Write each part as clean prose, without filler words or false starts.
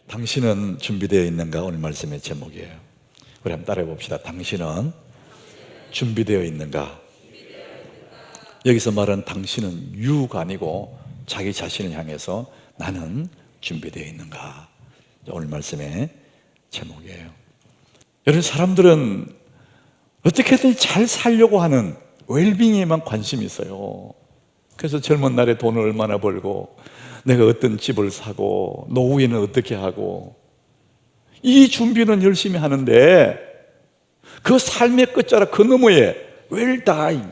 당신은 준비되어 있는가? 오늘 말씀의 제목이에요. 우리 한번 따라해 봅시다. 당신은 준비되어 있는가? 여기서 말하는 당신은 you가 아니고 자기 자신을 향해서 나는 준비되어 있는가? 오늘 말씀의 제목이에요. 여러분, 사람들은 어떻게든 잘 살려고 하는 웰빙에만 관심이 있어요. 그래서 젊은 날에 돈을 얼마나 벌고 내가 어떤 집을 사고 노후에는 어떻게 하고, 이 준비는 열심히 하는데 그 삶의 끝자락 그 너머에 well done,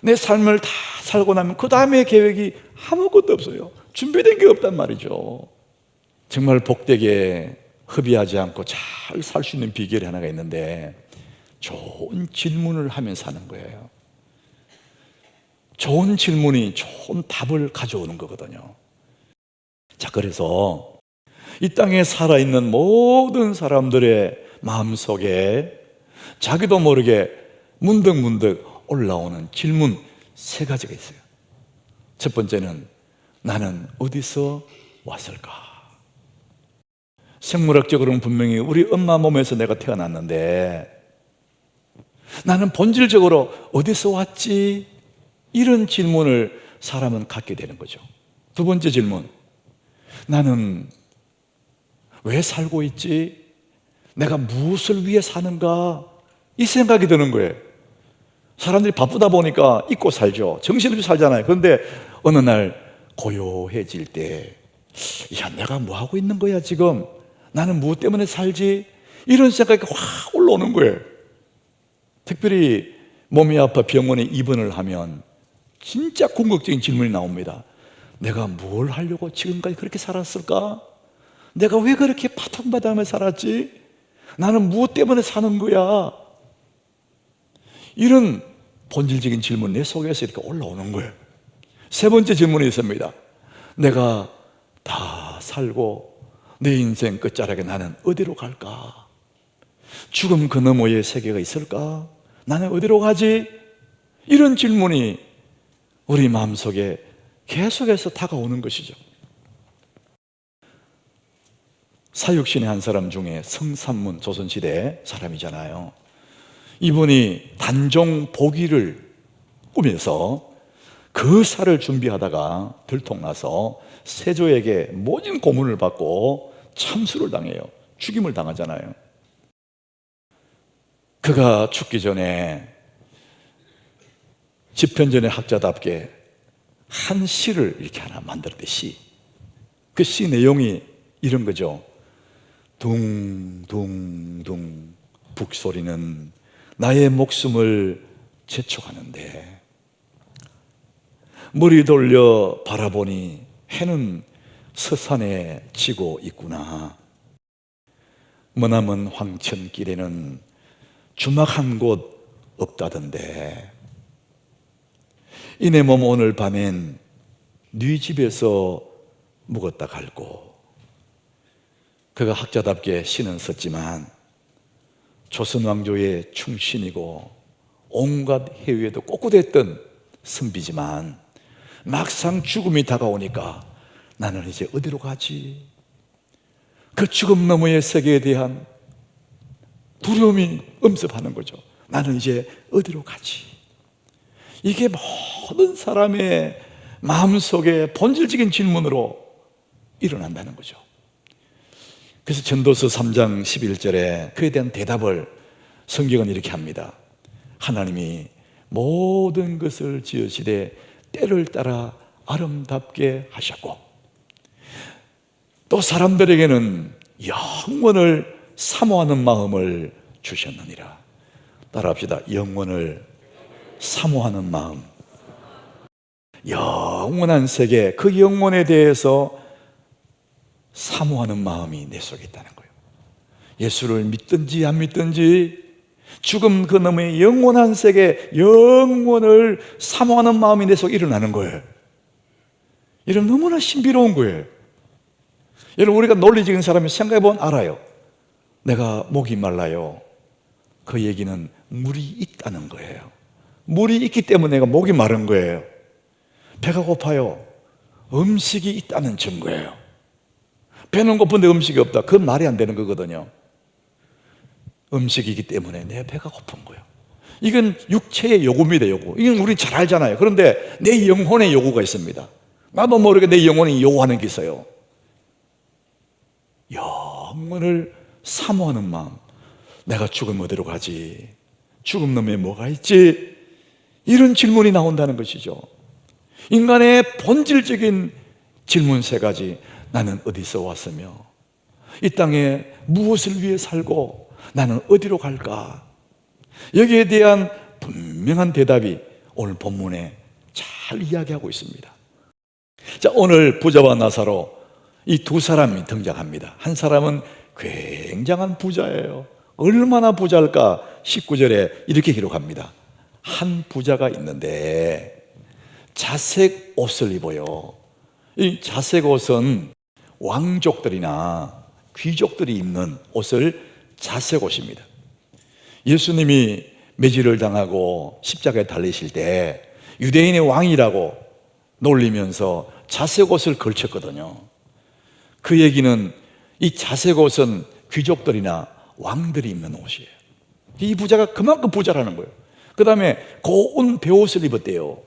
내 삶을 다 살고 나면 그 다음에 계획이 아무것도 없어요. 준비된 게 없단 말이죠. 정말 복되게 허비하지 않고 잘 살 수 있는 비결이 하나가 있는데, 좋은 질문을 하면서 사는 거예요. 좋은 질문이 좋은 답을 가져오는 거거든요. 자, 그래서 이 땅에 살아있는 모든 사람들의 마음속에 자기도 모르게 문득문득 올라오는 질문 3가지가 있어요. 첫 번째는 나는 어디서 왔을까? 생물학적으로는 분명히 우리 엄마 몸에서 내가 태어났는데 나는 본질적으로 어디서 왔지? 이런 질문을 사람은 갖게 되는 거죠. 두 번째 질문, 나는 왜 살고 있지? 내가 무엇을 위해 사는가? 이 생각이 드는 거예요. 사람들이 바쁘다 보니까 잊고 살죠. 정신없이 살잖아요. 그런데 어느 날 고요해질 때, 야, 내가 뭐 하고 있는 거야 지금? 나는 무엇 때문에 살지? 이런 생각이 확 올라오는 거예요. 특별히 몸이 아파 병원에 입원을 하면 진짜 궁극적인 질문이 나옵니다. 내가 뭘 하려고 지금까지 그렇게 살았을까? 내가 왜 그렇게 파통마당에 살았지? 나는 무엇 때문에 사는 거야? 이런 본질적인 질문 내 속에서 이렇게 올라오는 거예요. 세 번째 질문이 있습니다. 내가 다 살고 내 인생 끝자락에 나는 어디로 갈까? 죽음 그 너머에 세계가 있을까? 나는 어디로 가지? 이런 질문이 우리 마음속에 계속해서 다가오는 것이죠. 사육신의 한 사람 중에 성삼문, 조선시대 사람이잖아요. 이분이 단종 보기를 꾸며서 그 살을 준비하다가 들통나서 세조에게 모진 고문을 받고 참수를 당해요. 죽임을 당하잖아요. 그가 죽기 전에 집현전의 학자답게 한 시를 이렇게 하나 만들었대. 시. 그 시 내용이 이런 거죠. 둥둥둥 북소리는 나의 목숨을 재촉하는데, 머리 돌려 바라보니 해는 서산에 지고 있구나. 머나먼 황천길에는 주막 한 곳 없다던데, 이내 몸 오늘 밤엔 네 집에서 묵었다 갈고. 그가 학자답게 시는 썼지만 조선 왕조의 충신이고 온갖 해외에도 꼿꼿했던 선비지만 막상 죽음이 다가오니까 나는 이제 어디로 가지? 그 죽음 너머의 세계에 대한 두려움이 엄습하는 거죠. 나는 이제 어디로 가지? 이게 모든 사람의 마음속에 본질적인 질문으로 일어난다는 거죠. 그래서 전도서 3장 11절에 그에 대한 대답을 성경은 이렇게 합니다. 하나님이 모든 것을 지으시되 때를 따라 아름답게 하셨고, 또 사람들에게는 영원을 사모하는 마음을 주셨느니라. 따라합시다. 영원을 사모하는 마음. 영원한 세계, 그 영혼에 대해서 사모하는 마음이 내 속에 있다는 거예요. 예수를 믿든지 안 믿든지 죽음 그 너머의 영원한 세계, 영원을 사모하는 마음이 내 속에 일어나는 거예요. 여러분, 너무나 신비로운 거예요. 여러분, 우리가 논리적인 사람이 생각해보면 알아요. 내가 목이 말라요. 그 얘기는 물이 있다는 거예요. 물이 있기 때문에 내가 목이 마른 거예요. 배가 고파요. 음식이 있다는 증거예요. 배는 고픈데 음식이 없다. 그건 말이 안 되는 거거든요. 음식이기 때문에 내 배가 고픈 거예요. 이건 육체의 요구입니다. 요구. 이건 우리 잘 알잖아요. 그런데 내 영혼의 요구가 있습니다. 나도 모르게 내 영혼이 요구하는 게 있어요. 영혼을 사모하는 마음. 내가 죽으면 어디로 가지? 죽음 놈에 뭐가 있지? 이런 질문이 나온다는 것이죠. 인간의 본질적인 질문 세 가지. 나는 어디서 왔으며 이 땅에 무엇을 위해 살고 나는 어디로 갈까? 여기에 대한 분명한 대답이 오늘 본문에 잘 이야기하고 있습니다. 자, 오늘 부자와 나사로 이 두 사람이 등장합니다. 한 사람은 굉장한 부자예요. 얼마나 부자일까? 19절에 이렇게 기록합니다. 한 부자가 있는데 자색 옷을 입어요. 이 자색 옷은 왕족들이나 귀족들이 입는 옷을 자색 옷입니다. 예수님이 매질을 당하고 십자가에 달리실 때 유대인의 왕이라고 놀리면서 자색 옷을 걸쳤거든요. 그 얘기는 이 자색 옷은 귀족들이나 왕들이 입는 옷이에요. 이 부자가 그만큼 부자라는 거예요. 그 다음에 고운 베옷을 입었대요.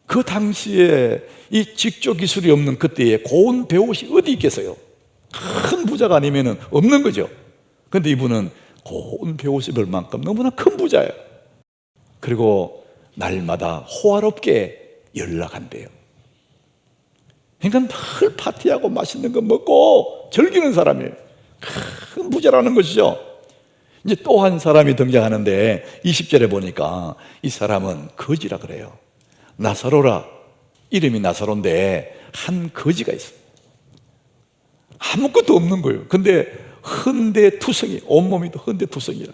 그 당시에 이 직조 기술이 없는 그때에 고운 베옷이 어디 있겠어요? 큰 부자가 아니면 없는 거죠. 그런데 이분은 고운 베옷을 입을 만큼 너무나 큰 부자예요. 그리고 날마다 호화롭게 연락한대요. 그러니까 늘 파티하고 맛있는 거 먹고 즐기는 사람이에요. 큰 부자라는 것이죠. 이제 또 한 사람이 등장하는데 20절에 보니까 이 사람은 거지라 그래요. 나사로라. 이름이 나사로인데 한 거지가 있어요. 아무것도 없는 거예요. 근데 헌데투성이, 온몸이 헌데투성이라.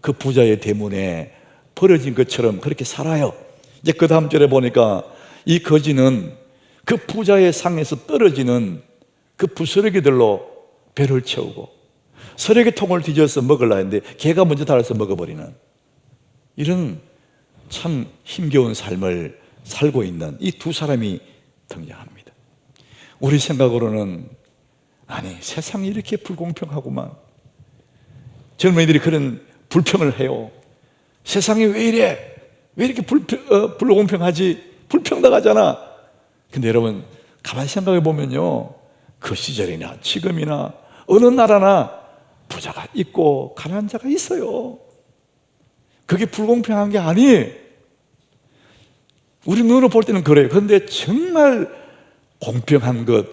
그 부자의 대문에 버려진 것처럼 그렇게 살아요. 이제 그 다음 절에 보니까 이 거지는 그 부자의 상에서 떨어지는 그 부스러기들로 배를 채우고 쓰레기통을 뒤져서 먹으려 했는데 개가 먼저 달아서 먹어버리는 이런 참 힘겨운 삶을 살고 있는 이 두 사람이 등장합니다. 우리 생각으로는 아니 세상이 이렇게 불공평하구만. 젊은이들이 그런 불평을 해요. 세상이 왜 이래? 왜 이렇게 불공평하지? 불평등하잖아. 근데 여러분 가만히 생각해 보면요, 그 시절이나 지금이나 어느 나라나 부자가 있고 가난한 자가 있어요. 그게 불공평한 게 아니에요. 우리 눈으로 볼 때는 그래요. 그런데 정말 공평한 것,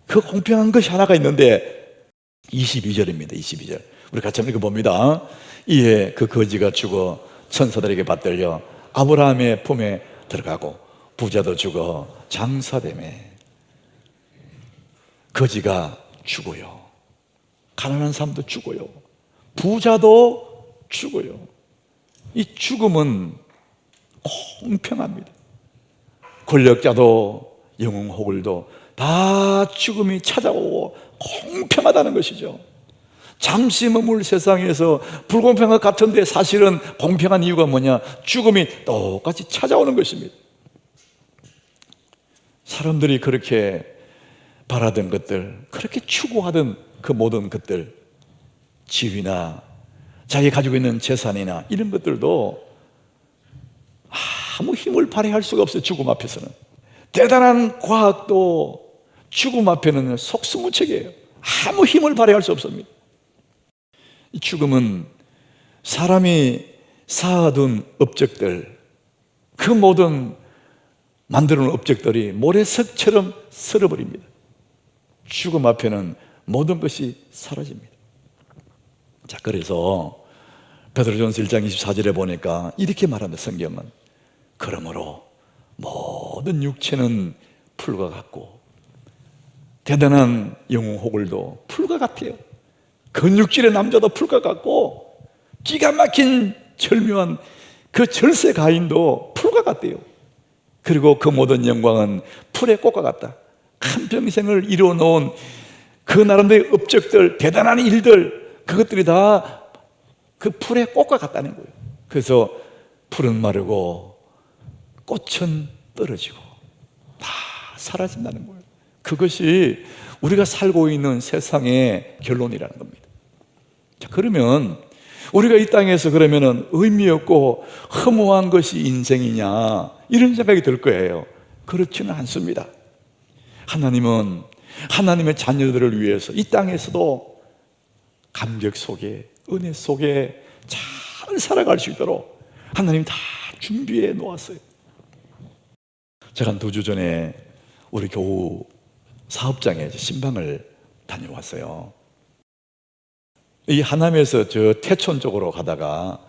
그 공평한 것이 하나가 있는데 22절입니다. 22절 우리 같이 한번 읽어봅니다. 이에 그 거지가 죽어 천사들에게 받들려 아브라함의 품에 들어가고 부자도 죽어 장사되매. 거지가 죽어요. 가난한 사람도 죽어요. 부자도 죽어요. 이 죽음은 공평합니다. 권력자도 영웅 호글도 다 죽음이 찾아오고 공평하다는 것이죠. 잠시 머물 세상에서 불공평한 것 같은데 사실은 공평한 이유가 뭐냐? 죽음이 똑같이 찾아오는 것입니다. 사람들이 그렇게 바라던 것들, 그렇게 추구하던 그 모든 것들, 지위나 자기가 가지고 있는 재산이나 이런 것들도 아무 힘을 발휘할 수가 없어요. 죽음 앞에서는. 대단한 과학도 죽음 앞에는 속수무책이에요. 아무 힘을 발휘할 수 없습니다. 이 죽음은 사람이 쌓아둔 업적들, 그 모든 만드는 업적들이 모래석처럼 쓸어버립니다. 죽음 앞에는 모든 것이 사라집니다. 자, 그래서 베드로전서 1장 24절에 보니까 이렇게 말합니다. 성경은 그러므로 모든 육체는 풀과 같고 대단한 영웅 호글도 풀과 같아요. 근육질의 남자도 풀과 같고 기가 막힌 절묘한 그 절세 가인도 풀과 같대요. 그리고 그 모든 영광은 풀의 꽃과 같다. 한평생을 이루어 놓은 그 나름대로의 업적들, 대단한 일들, 그것들이 다 그 풀의 꽃과 같다는 거예요. 그래서 풀은 마르고 꽃은 떨어지고 다 사라진다는 거예요. 그것이 우리가 살고 있는 세상의 결론이라는 겁니다. 자, 그러면 우리가 이 땅에서 그러면은 의미 없고 허무한 것이 인생이냐, 이런 생각이 들 거예요. 그렇지는 않습니다. 하나님은 하나님의 자녀들을 위해서 이 땅에서도 감격 속에, 은혜 속에 잘 살아갈 수 있도록 하나님 다 준비해 놓았어요. 제가 한 2주 전에 우리 교우 사업장에 신방을 다녀왔어요. 이 하남에서 저 태촌 쪽으로 가다가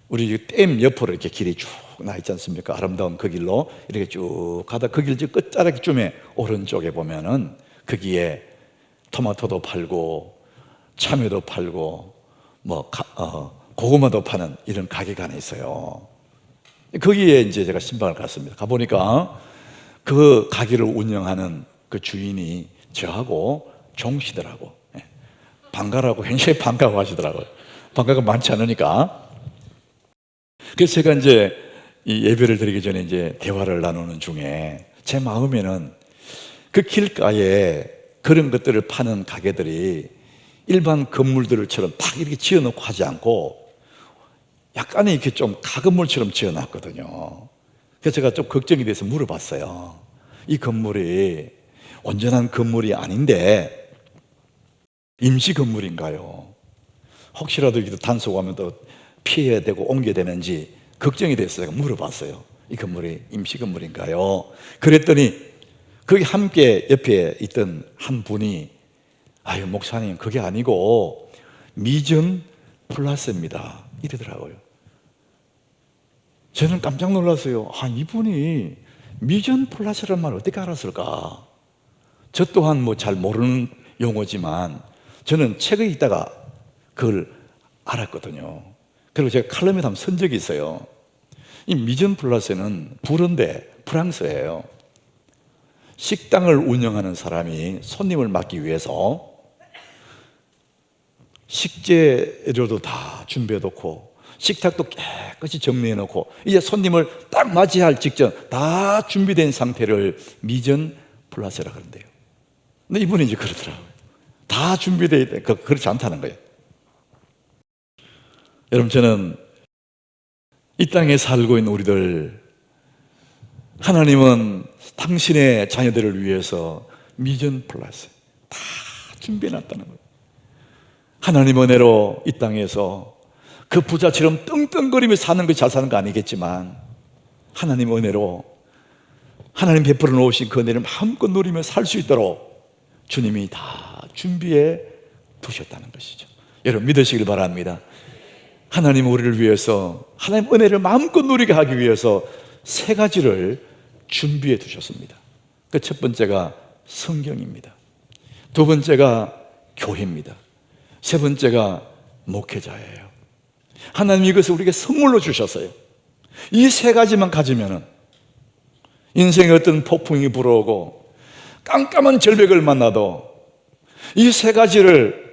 우리 댐 옆으로 이렇게 길이 쭉 나 있지 않습니까? 아름다운 그 길로 이렇게 쭉 가다 그 길 끝자락쯤에 오른쪽에 보면은 거기에 토마토도 팔고 참외도 팔고 고구마도 파는 이런 가게가 하나 있어요. 거기에 이제 제가 신방을 갔습니다. 가보니까 그 가게를 운영하는 그 주인이 저하고 종시더라고. 반가라고 굉장히 반가워하시더라고요. 반가가 많지 않으니까. 그래서 제가 이제 이 예배를 드리기 전에 이제 대화를 나누는 중에 제 마음에는 그 길가에 그런 것들을 파는 가게들이 일반 건물들처럼 딱 이렇게 지어놓고 하지 않고 약간의 이렇게 좀 가건물처럼 지어놨거든요. 그래서 제가 좀 걱정이 돼서 물어봤어요. 이 건물이 온전한 건물이 아닌데 임시 건물인가요? 혹시라도 이게 단속하면 또 피해야 되고 옮겨야 되는지 걱정이 돼서 제가 물어봤어요. 이 건물이 임시 건물인가요? 그랬더니 거기 함께 옆에 있던 한 분이 아유 목사님 그게 아니고 미전 플러스입니다 이러더라고요. 저는 깜짝 놀랐어요. 이분이 미전 플러스라는 말 어떻게 알았을까? 저 또한 뭐 잘 모르는 용어지만 저는 책에 있다가 그걸 알았거든요. 그리고 제가 칼럼에 한번 쓴 적이 있어요. 이 미전 플러스는 불어인데 프랑스예요. 식당을 운영하는 사람이 손님을 맞기 위해서 식재료도 다 준비해 놓고 식탁도 깨끗이 정리해 놓고 이제 손님을 딱 맞이할 직전 다 준비된 상태를 미전 플러스라 그런대요. 근데 이분이 이제 그러더라고요. 다 준비되어 있다. 그렇지 않다는 거예요. 여러분, 저는 이 땅에 살고 있는 우리들, 하나님은 당신의 자녀들을 위해서 미전 플러스 다 준비해놨다는 거예요. 하나님 은혜로 이 땅에서 그 부자처럼 떵떵거리며 사는 것이 잘 사는 거 아니겠지만 하나님 은혜로 하나님 베풀어 놓으신 그 은혜를 마음껏 누리며 살 수 있도록 주님이 다 준비해 두셨다는 것이죠. 여러분 믿으시길 바랍니다. 하나님 우리를 위해서 하나님 은혜를 마음껏 누리게 하기 위해서 3가지를 준비해 두셨습니다. 그 첫 번째가 성경입니다. 2번째가 교회입니다. 3번째가 목회자예요. 하나님 이것을 우리에게 선물로 주셨어요. 이 3가지만 가지면은 인생에 어떤 폭풍이 불어오고 깜깜한 절벽을 만나도 이 3가지를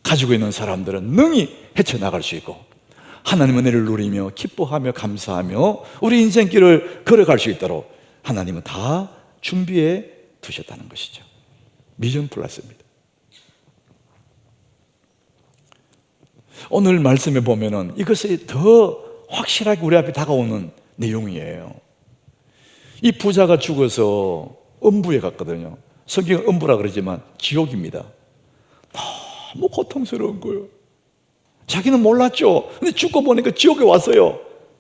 가지고 있는 사람들은 능히 헤쳐나갈 수 있고 하나님 은혜를 누리며 기뻐하며 감사하며 우리 인생길을 걸어갈 수 있도록 하나님은 다 준비해 두셨다는 것이죠. 미전 플러스입니다. 오늘 말씀에 보면은 이것이 더 확실하게 우리 앞에 다가오는 내용이에요. 이 부자가 죽어서 음부에 갔거든요. 성경은 음부라 그러지만 지옥입니다. 너무 고통스러운 거예요. 자기는 몰랐죠. 근데 죽고 보니까 지옥에 왔어요.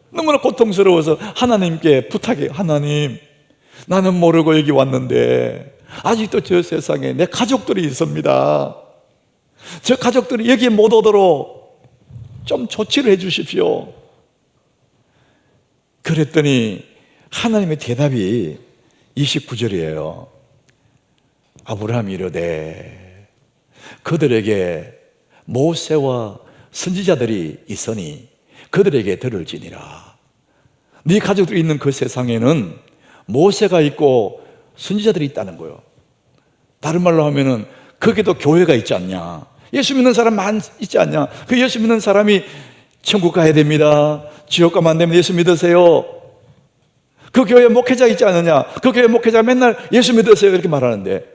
너무나 고통스러워서 하나님께 부탁해요. 하나님, 나는 모르고 여기 왔는데 아직도 저 세상에 내 가족들이 있습니다. 저 가족들이 여기에 못 오도록 좀 조치를 해 주십시오. 그랬더니 하나님의 대답이 29절이에요. 아브라함이 이르되 그들에게 모세와 선지자들이 있으니 그들에게 들을지니라. 네 가족들이 있는 그 세상에는 모세가 있고 선지자들이 있다는 거예요. 다른 말로 하면은 거기도 교회가 있지 않냐, 예수 믿는 사람 많이 있지 않냐. 그 예수 믿는 사람이 천국 가야 됩니다, 지옥 가면 안 됩니다, 예수 믿으세요. 그 교회 목회자 있지 않느냐, 그 교회 목회자가 맨날 예수 믿으세요 이렇게 말하는데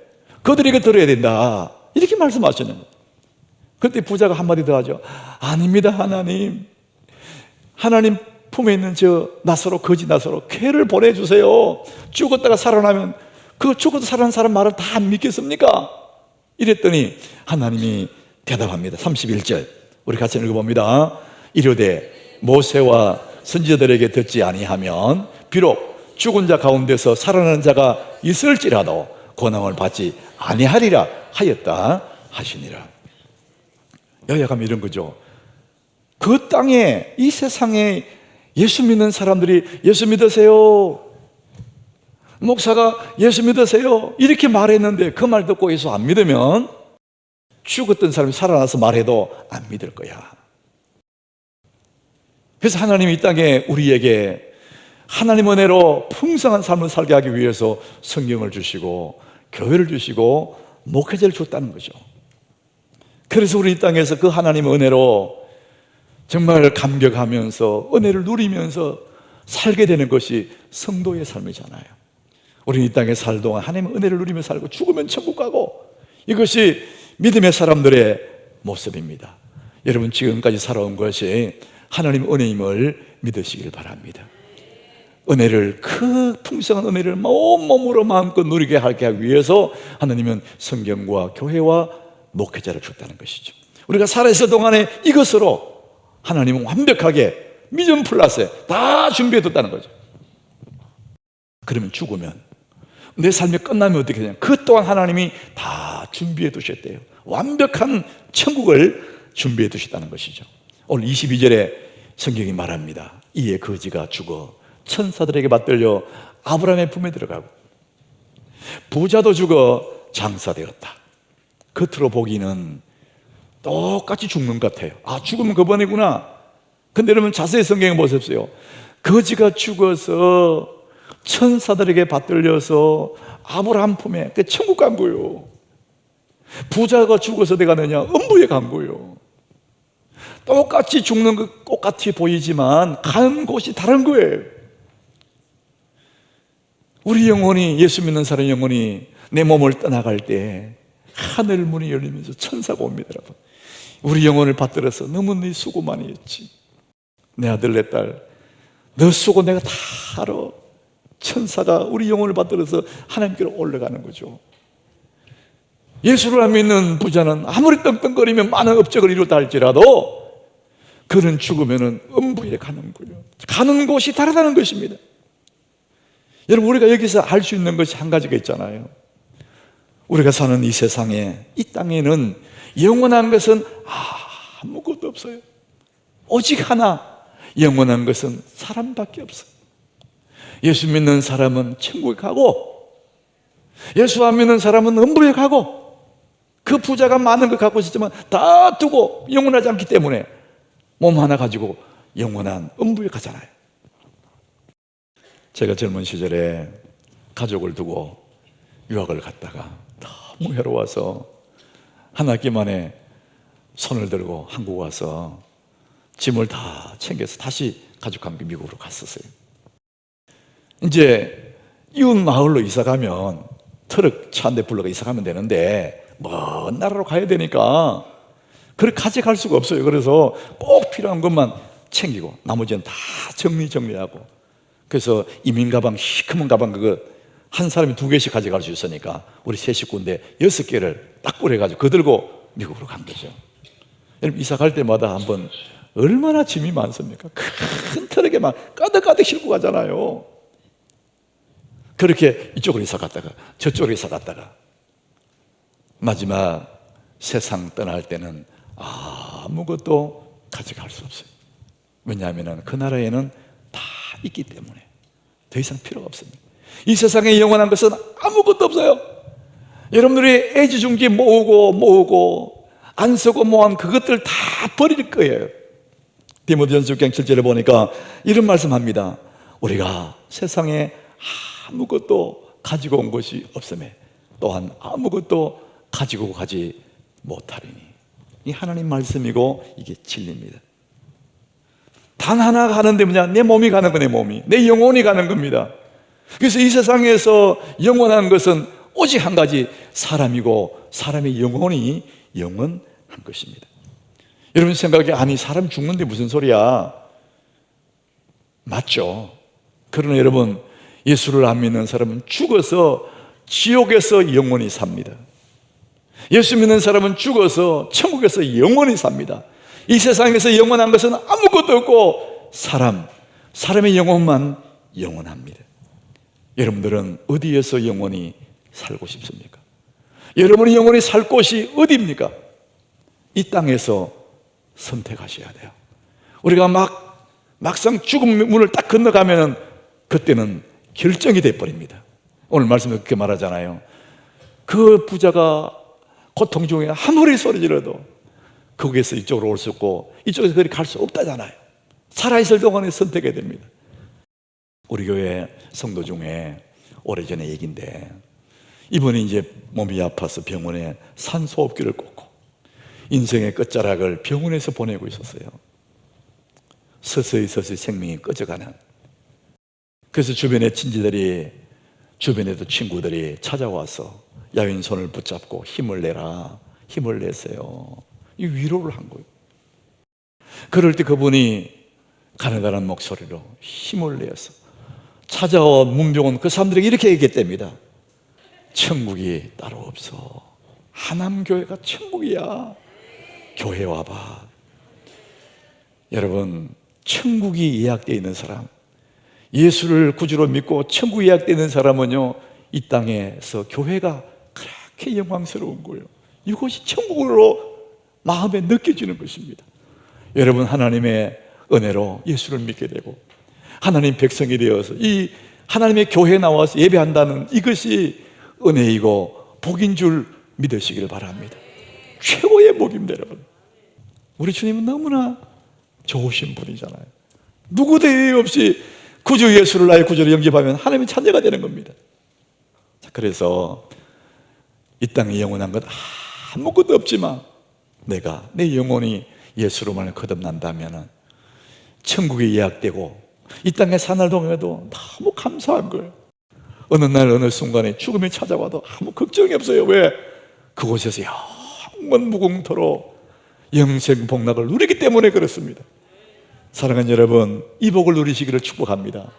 그들에게 들어야 된다. 이렇게 말씀하시는 거예요. 그때 부자가 한마디 더 하죠. 아닙니다, 하나님. 하나님 품에 있는 저 나사로, 거지 나사로 괴를 보내주세요. 죽었다가 살아나면 그 죽어도 살아난 사람 말을 다 안 믿겠습니까? 이랬더니 하나님이 대답합니다. 31절 우리 같이 읽어봅니다. 이르되 모세와 선지자들에게 듣지 아니하면 비록 죽은 자 가운데서 살아나는 자가 있을지라도 권능을 받지 아니하리라 하였다 하시니라. 요약하면 이런 거죠. 그 땅에, 이 세상에 예수 믿는 사람들이 예수 믿으세요, 목사가 예수 믿으세요 이렇게 말했는데 그 말 듣고 예수 안 믿으면 죽었던 사람이 살아나서 말해도 안 믿을 거야. 그래서 하나님이 이 땅에 우리에게 하나님 은혜로 풍성한 삶을 살게 하기 위해서 성경을 주시고 교회를 주시고 목회자를 줬다는 거죠. 그래서 우리 이 땅에서 그 하나님의 은혜로 정말 감격하면서 은혜를 누리면서 살게 되는 것이 성도의 삶이잖아요. 우리 이 땅에 살 동안 하나님의 은혜를 누리며 살고 죽으면 천국 가고, 이것이 믿음의 사람들의 모습입니다. 여러분 지금까지 살아온 것이 하나님의 은혜임을 믿으시길 바랍니다. 은혜를, 그 풍성한 은혜를 온몸으로 마음껏 누리게 하기 위해서 하나님은 성경과 교회와 목회자를 줬다는 것이죠. 우리가 살아있을 동안에 이것으로 하나님은 완벽하게 미전 플러스에 다 준비해뒀다는 거죠. 그러면 죽으면, 내 삶이 끝나면 어떻게 되냐, 그 또한 하나님이 다 준비해 두셨대요. 완벽한 천국을 준비해 두셨다는 것이죠. 오늘 22절에 성경이 말합니다. 이에 거지가 죽어 천사들에게 받들려 아브라함의 품에 들어가고 부자도 죽어 장사되었다. 겉으로 보기는 똑같이 죽는 것 같아요. 아, 죽으면 그번이구나. 근데 여러분 자세히 성경에 보십시오. 거지가 죽어서 천사들에게 받들려서 아브라함 품에, 그 천국 간 거예요. 부자가 죽어서 어디 가느냐? 음부에 간 거예요. 똑같이 죽는 것 똑같이 보이지만 가는 곳이 다른 거예요. 우리 영혼이, 예수 믿는 사람의 영혼이 내 몸을 떠나갈 때 하늘 문이 열리면서 천사가 옵니다. 여러분, 우리 영혼을 받들어서 너무 네 수고 많이 했지, 내 아들 내 딸 너 수고 내가 다 알아. 천사가 우리 영혼을 받들어서 하나님께로 올라가는 거죠. 예수를 안 믿는 부자는 아무리 떵떵거리면 많은 업적을 이루다 할지라도 그는 죽으면 음부에 가는 거예요. 가는 곳이 다르다는 것입니다. 여러분, 우리가 여기서 알 수 있는 것이 한 가지가 있잖아요. 우리가 사는 이 세상에, 이 땅에는 영원한 것은 아무것도 없어요. 오직 하나, 영원한 것은 사람밖에 없어요. 예수 믿는 사람은 천국에 가고, 예수 안 믿는 사람은 음부에 가고, 그 부자가 많은 걸 갖고 있었지만 다 두고 영원하지 않기 때문에 몸 하나 가지고 영원한 음부에 가잖아요. 제가 젊은 시절에 가족을 두고 유학을 갔다가 너무 외로워서 한 학기 만에 손을 들고 한국 와서 짐을 다 챙겨서 다시 가족과 함께 미국으로 갔었어요. 이제 이웃 마을로 이사 가면 트럭 차 한 대 불러가 이사 가면 되는데 먼 나라로 가야 되니까 그렇게 가져갈 수가 없어요. 그래서 꼭 필요한 것만 챙기고 나머지는 다 정리하고, 그래서 이민 가방, 시커먼 가방 그거 한 사람이 2개씩 가져갈 수 있으니까 우리 세 식구인데 6개를 딱 꾸려가지고 그거 들고 미국으로 간 거죠. 여러분, 이사 갈 때마다 한번 얼마나 짐이 많습니까? 큰 트럭에 막 가득가득 싣고 가잖아요. 그렇게 이쪽으로 이사 갔다가 저쪽으로 이사 갔다가 마지막 세상 떠날 때는 아무것도 가져갈 수 없어요. 왜냐하면 그 나라에는 다 있기 때문에 더 이상 필요가 없습니다. 이 세상에 영원한 것은 아무것도 없어요. 여러분들이 애지중지 모으고 안 쓰고 모은 그것들 다 버릴 거예요. 디모데전서 6장 7절에 보니까 이런 말씀합니다. 우리가 세상에 아무것도 가지고 온 것이 없음에 또한 아무것도 가지고 가지 못하리니. 이 하나님 말씀이고 이게 진리입니다. 단 하나 가는데 뭐냐? 내 몸이 가는 거, 내 몸이, 내 영혼이 가는 겁니다. 그래서 이 세상에서 영원한 것은 오직 한 가지, 사람이고 사람의 영혼이 영원한 것입니다. 여러분 생각에 아니 사람 죽는데 무슨 소리야? 맞죠? 그러나 여러분, 예수를 안 믿는 사람은 죽어서 지옥에서 영원히 삽니다. 예수 믿는 사람은 죽어서 천국에서 영원히 삽니다. 이 세상에서 영원한 것은 아무것도 없고 사람의 영혼만 영원합니다. 여러분들은 어디에서 영원히 살고 싶습니까? 여러분이 영원히 살 곳이 어디입니까? 이 땅에서 선택하셔야 돼요. 우리가 막상 죽음의 문을 딱 건너가면 그때는 결정이 돼버립니다. 오늘 말씀에 그렇게 말하잖아요. 그 부자가 고통 중에 아무리 소리 질러도 거기에서 이쪽으로 올 수 없고 이쪽에서 그리 갈 수 없다잖아요. 살아있을 동안에 선택해야 됩니다. 우리 교회 성도 중에 오래전의 얘기인데, 이분이 이제 몸이 아파서 병원에 산소호흡기를 꽂고 인생의 끝자락을 병원에서 보내고 있었어요. 서서히 생명이 꺼져가는. 그래서 주변의 친지들이, 주변에도 친구들이 찾아와서 야윈 손을 붙잡고 힘을 내라, 힘을 내세요. 이 위로를 한 거예요. 그럴 때 그분이 가느다란 목소리로 힘을 내서 찾아온 문병원 그 사람들에게 이렇게 얘기했답니다. 천국이 따로 없어. 하남교회가 천국이야. 교회 와봐. 여러분, 천국이 예약되어 있는 사람, 예수를 구주로 믿고 천국이 예약되어 있는 사람은요, 이 땅에서 교회가 그렇게 영광스러운 거예요. 이것이 천국으로 마음에 느껴지는 것입니다. 여러분, 하나님의 은혜로 예수를 믿게 되고 하나님 백성이 되어서 이 하나님의 교회에 나와서 예배한다는 이것이 은혜이고 복인 줄 믿으시기를 바랍니다. 최고의 복입니다. 여러분, 우리 주님은 너무나 좋으신 분이잖아요. 누구 대회 없이 구주 예수를 나의 구주로 영접하면 하나님의 자녀가 되는 겁니다. 자, 그래서 이 땅에 영원한 것 아무것도 없지만 내가 내 영혼이 예수로만 거듭난다면 천국에 예약되고 이 땅에 사는 동안에도 너무 감사한 거예요. 어느 날 어느 순간에 죽음이 찾아와도 아무 걱정이 없어요. 왜? 그곳에서 영원 무궁토로 영생 복락을 누리기 때문에 그렇습니다. 사랑하는 여러분, 이 복을 누리시기를 축복합니다.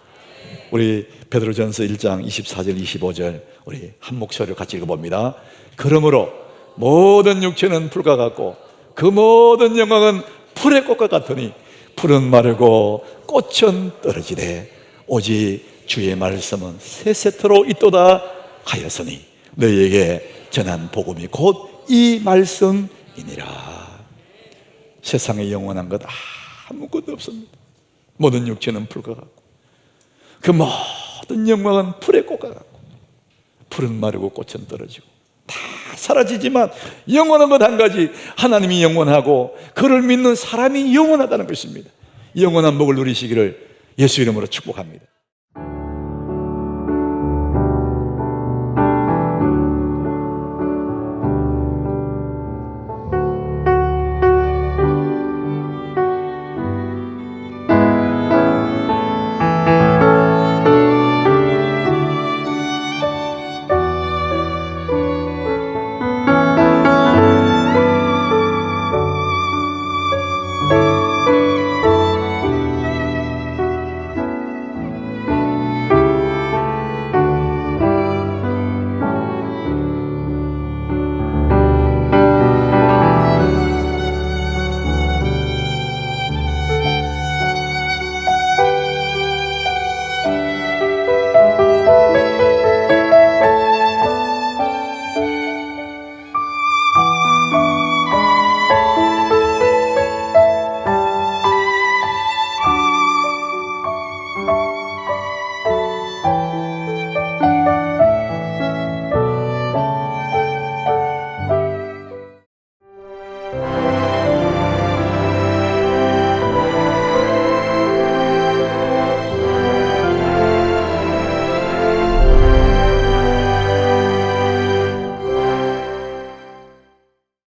우리 베드로전서 1장 24절 25절 우리 한 목소리로 같이 읽어봅니다. 그러므로 모든 육체는 풀과 같고 그 모든 영광은 풀의 꽃과 같으니 풀은 마르고 꽃은 떨어지되 오직 주의 말씀은 세세토록 있도다 하였으니 너희에게 전한 복음이 곧 이 말씀이니라. 세상에 영원한 것 아무것도 없습니다. 모든 육체는 풀과 같고 그 모든 영광은 풀의 꽃과 같고 풀은 마르고 꽃은 떨어지고 다 사라지지만 영원한 것 한 가지, 하나님이 영원하고 그를 믿는 사람이 영원하다는 것입니다. 영원한 복을 누리시기를 예수 이름으로 축복합니다.